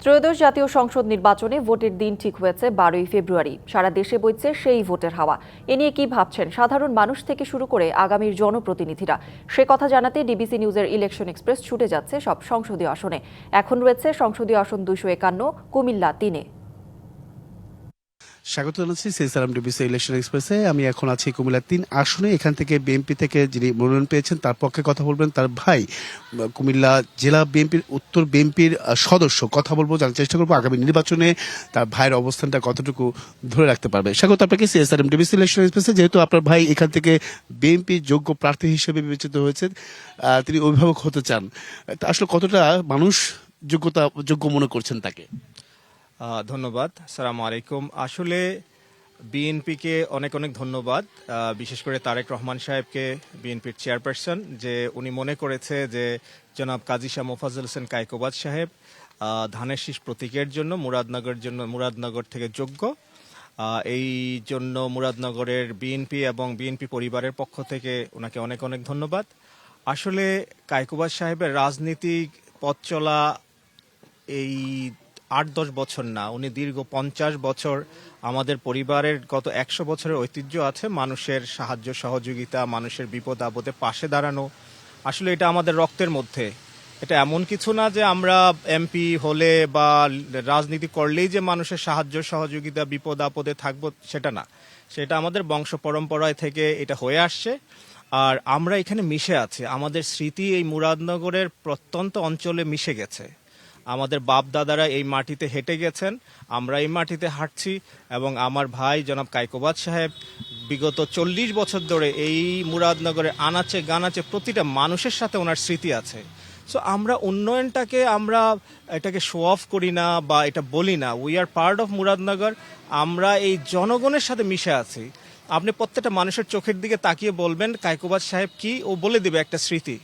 ত্রয়োদশ জাতীয় সংসদ নির্বাচনে ভোটের দিন ঠিক হয়েছে 12ই ফেব্রুয়ারি। সারা দেশে বইছে সেই ভোটের হাওয়া। এ নিয়ে কি ভাবছেন সাধারণ মানুষ থেকে শুরু করে আগামীর জনপ্রতিনিধিরা, সে কথা জানাতে ডিবিসি নিউজের ইলেকশন এক্সপ্রেস ছুটে যাচ্ছে সব সংসদীয় আসনে। এখন রয়েছে সংসদীয় আসন 251, কুমিল্লা 3-এ। স্বাগত জানাচ্ছি সিএসআরএম ডিবিসি ইলেকশন এক্সপ্রেসে। আমি এখন আছি কুমিল্লা 3 আসনে। এখান থেকে বিএনপি থেকে যিনি মনোনয়ন পেয়েছেন তার পক্ষে কথা বলবেন তার ভাই, কুমিল্লা জেলা বিএনপির উত্তর বিএনপির সদস্য। কথা বলবো, জানার চেষ্টা করবো আগামী নির্বাচনে তার ভাইয়ের অবস্থানটা কতটুকু ধরে রাখতে পারবে। স্বাগত আপনাকে সিএসআরএম ডিবিসি ইলেকশন এক্সপ্রেসে। যেহেতু আপনার ভাই এখান থেকে বিএনপি যোগ্য প্রার্থী হিসেবে বিবেচিত হয়েছেন, তিনি অভিভাবক হতে চান, তা আসলে কতটা মানুষ যোগ্য মনে করছেন তাকে? ধন্যবাদ। আসসালামু আলাইকুম। আসলে বিএনপিকে অনেক অনেক ধন্যবাদ, বিশেষ করে তারেক রহমান সাহেবকে, বিএনপির চেয়ারপারসন, যে উনি মনে করেছে যে জনাব কাজী শাহ মোফাজ্জল হোসেন কায়কোবাদ সাহেব ধানের শীষ প্রতীকের জন্য মুরাদনগর থেকে যোগ্য। এই জন্য মুরাদনগরের বিএনপি এবং বিএনপি পরিবারের পক্ষ থেকে ওনাকে অনেক অনেক ধন্যবাদ। আসলে কায়কোবাদ সাহেবের রাজনীতিক পথ চলা এই 8-10 বছর না, উনি দীর্ঘ 50 বছর। আমাদের পরিবারের গত 100 বছরের ঐতিহ্য আছে মানুষের সাহায্য সহযোগিতা, মানুষের বিপদ আপদে পাশে দাঁড়ানো। আসলে এটা আমাদের রক্তের মধ্যে। এটা এমন কিছু না যে আমরা এমপি হলে বা রাজনীতি করলেই যে মানুষের সাহায্য সহযোগিতা বিপদ আপদে থাকবো, সেটা না। সেটা আমাদের বংশ পরম্পরায় থেকে এটা হয়ে আসছে। আর আমরা এখানে মিশে আছি, আমাদের স্মৃতি এই মুরাদনগরের প্রত্যন্ত অঞ্চলে মিশে গেছে। আমাদের বাপ দাদারা এই মাটিতে হেঁটে গেছেন, আমরা এই মাটিতে হাঁটছি। এবং আমার ভাই জনাব কায়কোবাদ সাহেব বিগত 40 বছর ধরে এই মুরাদনগরে আনাচে গানাচে প্রতিটা মানুষের সাথে ওনার স্মৃতি আছে। সো আমরা উন্নয়নটাকে এটাকে শো অফ করি না বা এটা বলি না। We are part of Muradnagar. আমরা এই জনগণের সাথে মিশে আছি। আপনি প্রত্যেকটা মানুষের চোখের দিকে তাকিয়ে বলবেন কায়কোবাদ সাহেব কি, ও বলে দিবে একটা স্মৃতি।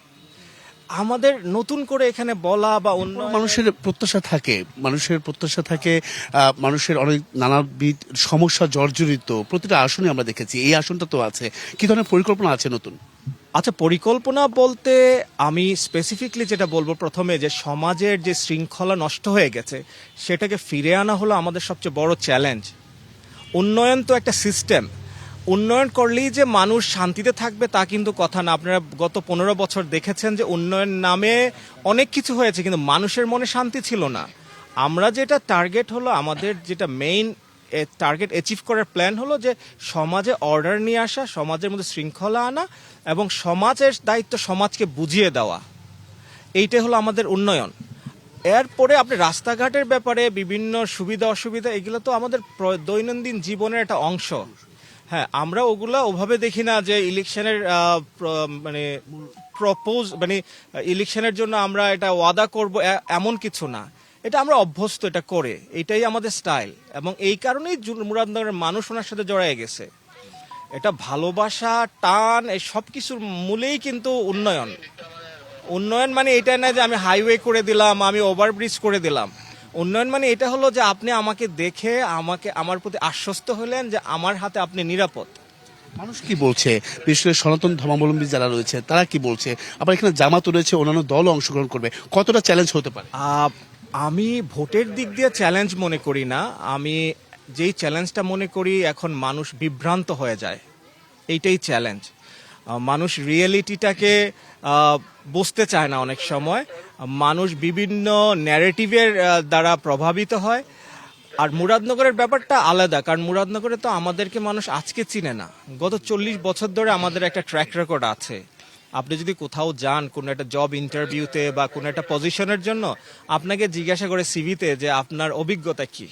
আমাদের নতুন করে এখানে বলা বা অন্য মানুষের প্রত্যাশা থাকে, মানুষের অনেক নানাবিধ সমস্যা জর্জরিত প্রতিটা আসনে আমরা দেখেছি। এই আসনটা তো আছে, কি ধরনের পরিকল্পনা আছে নতুন? আচ্ছা, পরিকল্পনা বলতে আমি স্পেসিফিকলি যেটা বলবো, প্রথমে যে সমাজের যে শৃঙ্খলা নষ্ট হয়ে গেছে সেটাকে ফিরে আনা হলো আমাদের সবচেয়ে বড় চ্যালেঞ্জ। উন্নয়ন তো একটা সিস্টেম। উন্নয়ন করলেই যে মানুষ শান্তিতে থাকবে তা কিন্তু কথা না। আপনারা গত 15 বছর দেখেছেন যে উন্নয়ন নামে অনেক কিছু হয়েছে, কিন্তু মানুষের মনে শান্তি ছিল না। আমরা যেটা টার্গেট হলো, আমাদের যেটা মেইন টার্গেট অ্যাচিভ করার প্ল্যান হলো যে সমাজে অর্ডার নিয়ে আসা, সমাজের মধ্যে শৃঙ্খলা আনা এবং সমাজের দায়িত্ব সমাজকে বুঝিয়ে দেওয়া। এইটাই হলো আমাদের উন্নয়ন। এরপরে আপনি রাস্তাঘাটের ব্যাপারে বিভিন্ন সুবিধা অসুবিধা, এগুলো তো আমাদের দৈনন্দিন জীবনের একটা অংশ। হ্যাঁ, আমরা ওগুলা ওভাবে দেখি না যে ইলেকশনের ইলেকশনের জন্য আমরা এটা ওয়াদা করব, এমন কিছু না। এটা আমরা অভ্যস্ত এটা করে, এটাই আমাদের স্টাইল। এবং এই কারণেই মুরাদনগরের মানুষ ওনার সাথে জড়ায় গেছে। এটা ভালোবাসা, টান, এই সব কিছুর মূলেই কিন্তু উন্নয়ন। উন্নয়ন মানে এটা না যে আমি হাইওয়ে করে দিলাম, আমি ওভারব্রিজ করে দিলাম। উন্নয়ন মানে এটা হলো যে আপনি আমাকে দেখে আমার প্রতি আশ্বস্ত হলেন যে আমার হাতে আপনি নিরাপদ। মানুষ কি বলছে, বিশেষ করে সনাতন ধর্মাবলম্বী যারা রয়েছে তারা কি বলছে? আবার এখানে জামাত রয়েছে, অন্যান্য দল অংশগ্রহণ করবে, কতটা চ্যালেঞ্জ হতে পারে? আমি ভোটের দিক দিয়ে চ্যালেঞ্জ মনে করি না। আমি যেই চ্যালেঞ্জটা মনে করি, এখন মানুষ বিভ্রান্ত হয়ে যায়, এইটাই চ্যালেঞ্জ। মানুষ রিয়েলিটিটাকে বুঝতে চায় না। অনেক সময় মানুষ বিভিন্ন ন্যারেটিভের দ্বারা প্রভাবিত হয়। আর মুরাদনগরের ব্যাপারটা আলাদা, কারণ মুরাদনগরে তো আমাদেরকে মানুষ আজকে চিনে না। গত 40 বছর ধরে আমাদের একটা ট্র্যাক রেকর্ড আছে। আপনি যদি কোথাও যান, কোনো একটা জব ইন্টারভিউতে বা কোনো একটা পজিশনের জন্য, আপনাকে জিজ্ঞাসা করে সিভিতে যে আপনার অভিজ্ঞতা কি।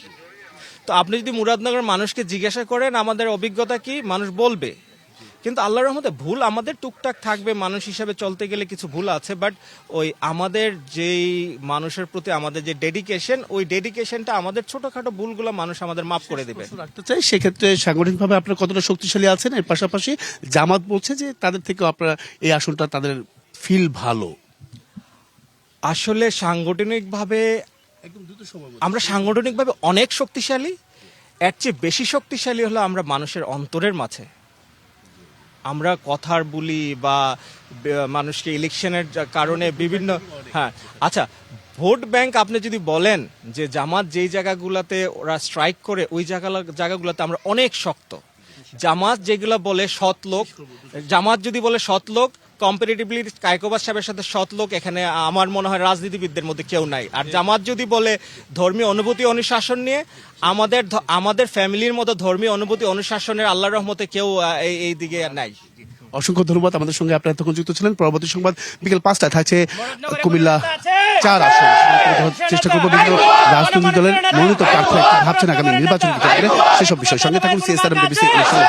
তো আপনি যদি মুরাদনগরের মানুষকে জিজ্ঞাসা করেন আমাদের অভিজ্ঞতা কি, মানুষ বলবে। কিন্তু আল্লাহর রহমতে ভুল আমাদের টুকটাক থাকবে, মানুষ হিসাবে চলতে গেলে কিছু ভুল আছে। বাট ওই আমাদের যেই মানুষের প্রতি আমাদের যে ডেডিকেশন, ওই ডেডিকেশনটা আমাদের ছোটখাটো ভুলগুলো মানুষ আমাদের মাফ করে দেবে। রাখতে চাই সেক্ষেত্রে সাংগঠনিকভাবে আপনারা কতটা শক্তিশালী আছেন? এর পাশাপাশি জামাত বলছে যে তাদের থেকে আপনারা এই আসনটা তাদের ফিল ভালো। আসলে সাংগঠনিকভাবে আমরা সাংগঠনিকভাবে অনেক শক্তিশালী। এর চেয়ে বেশি শক্তিশালী হলো আমরা মানুষের অন্তরের মাঝে। আমরা কথার বলি বা মানুষকে ইলেকশনের কারণে বিভিন্ন, হ্যাঁ আচ্ছা, ভোট ব্যাংক আপনি যদি বলেন যে জামাত যেই জায়গাগুলোতে ওরা স্ট্রাইক করে ওই জায়গাগুলোতে আমরা অনেক শক্ত। জামাত যেগুলো বলে সৎ লোক, জামাত যদি বলে সৎ লোক, কম্পারেটিভলি কায়কোবাদ সাহেবের সাথে সৎ লোক এখানে আমার মনে হয় রাজনীতিবিদদের মধ্যে কেউ নাই। আর জামাত যদি বলে ধর্মীয় অনুভূতি অনুশাসন নিয়ে, আমাদের ফ্যামিলির মতো ধর্মীয় অনুভূতি অনুশাসনের আল্লাহর রহমতে কেউ এই দিকে নাই। অসংখ্য ধন্যবাদ। আমাদের সঙ্গে আপনারা এতক্ষণ যুক্ত ছিলেন। পরবর্তী সংবাদ বিকেল 5টায় থাকছে কুমিল্লা 4 আসন। চেষ্টা করবো বিভিন্ন রাজনৈতিক দলের মনোনীত প্রার্থীরা কি ভাবছেন আগামী নির্বাচন কেন্দ্রে, সেসব বিষয় সঙ্গে থাকুন। CSR DBC election.